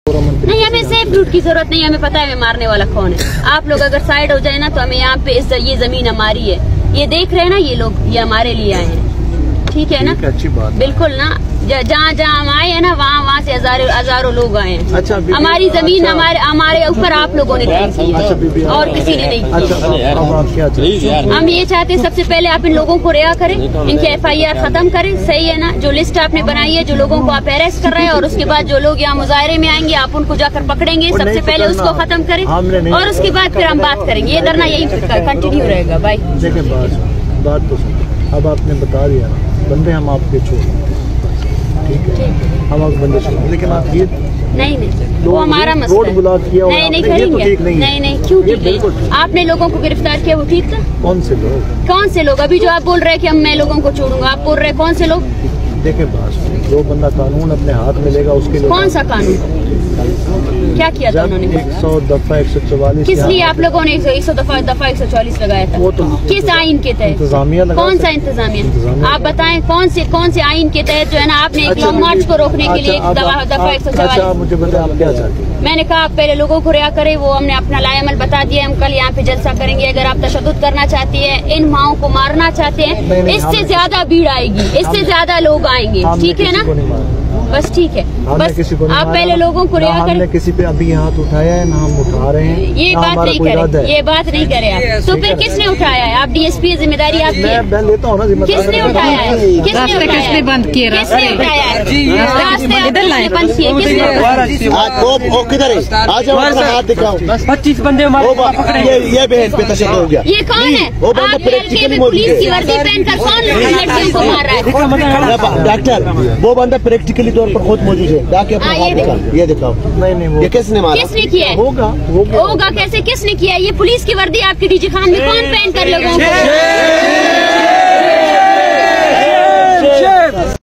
نہیں ہمیں safe route کی ضرورت نہیں، ہمیں پتا ہے ہمیں مارنے والا کون ہے. آپ لوگ اگر سائڈ ہو جائے نا تو ہمیں یہاں پہ یہ زمین ہماری ہے، یہ دیکھ رہے ہیں نا یہ لوگ، یہ ہمارے لیے آئے ہیں. ٹھیک ہے نا، اچھی بات. بالکل نا، جہاں جہاں ہم آئے ہیں نا وہاں سے ہزاروں لوگ آئے ہیں. ہماری زمین ہمارے اوپر آپ لوگوں نے کی ہے اور کسی نے نہیں کی. ہم یہ چاہتے ہیں سب سے پہلے آپ ان لوگوں کو رہا کریں، ان کے FIR ختم کریں. صحیح ہے نا، جو لسٹ آپ نے بنائی ہے، جو لوگوں کو آپ اریسٹ کر رہے ہیں، اور اس کے بعد جو لوگ یہاں مظاہرے میں آئیں گے آپ ان کو جا کر پکڑیں گے. سب سے پہلے اس کو ختم کریں اور اس کے بعد پھر ہم بات کریں گے. یہ دھرنا یہی کنٹینیو رہے گا. بھائی دیکھیں بات تو اب آپ نے بتا دیا، بندے ہم آپ کے چھوڑ، ٹھیک ہے، ہم آپ بندے چھوڑ، لیکن آپ یہ نہیں وہ ہمارا مسئلہ روڈ بلاک کیا، نہیں کریں گے. نہیں کیوں ٹھیک نہیں؟ آپ نے لوگوں کو گرفتار کیا، وہ ٹھیک تھا؟ کون سے لوگ؟ ابھی جو آپ بول رہے ہیں کہ میں لوگوں کو چھوڑوں گا، آپ بول رہے ہیں کون سے لوگ؟ دیکھیں جو بندہ قانون اپنے ہاتھ میں لے گا اس کے لیے. کون سا قانون؟ کیا کیا تھا انہوں نے؟ 100 دفعہ 144. کس لیے آپ لوگوں نے 100 دفعہ 144 لگایا تھا؟ کس آئین کے تحت؟ کون سا انتظامیہ؟ آپ بتائیں کون سے آئین کے تحت جو ہے نا آپ نے ایک لانگ مارچ کو روکنے کے لیے دفعہ 144. مجھے بتائیں آپ کیا چاہتے ہیں؟ میں نے کہا آپ پہلے لوگوں کو رہا کرے، وہ ہم نے اپنا لائے عمل بتا دیا. ہم کل یہاں پہ جلسہ کریں گے. اگر آپ تشدد کرنا چاہتی ہیں، ان ماؤں کو مارنا چاہتے ہیں، اس سے زیادہ بھیڑ آئے گی، اس سے زیادہ لوگ آئیں گے. ٹھیک ہے نا، بس ٹھیک ہے. بس آپ پہلے لوگوں کو رہا کریں. کسی پہ ابھی ہاتھ اٹھایا ہے نہ ہم اٹھا رہے ہیں، یہ بات نہیں کریں، یہ بات نہیں کریں آپ. تو پھر کس نے اٹھایا ہے؟ آپ DSP ذمہ داری آپ کی. میں لیتا ہوں نا ذمہ داری. کس نے اٹھایا ہے؟ کس نے بند کیے؟ کس نے اٹھایا ہے؟ راستے بند کیے کس نے؟ ہاتھ دکھاؤ. 25 بندے یہ بہن پہ تشدد ہو گیا. یہ کون ہے؟ آپ پولیس کی وردی پہن کر کون لڑکیوں کو مار رہا ہے؟ ڈاکٹر وہ بندہ پریکٹیکلی طور پر خود موجود ہے. یہ دکھاؤ. نہیں یہ کس نے مارا؟ کس نے کیا؟ ہوگا کیسے؟ کس نے کیا؟ یہ پولیس کی وردی آپ کی DG خان میں کون پہن کر لوگوں کو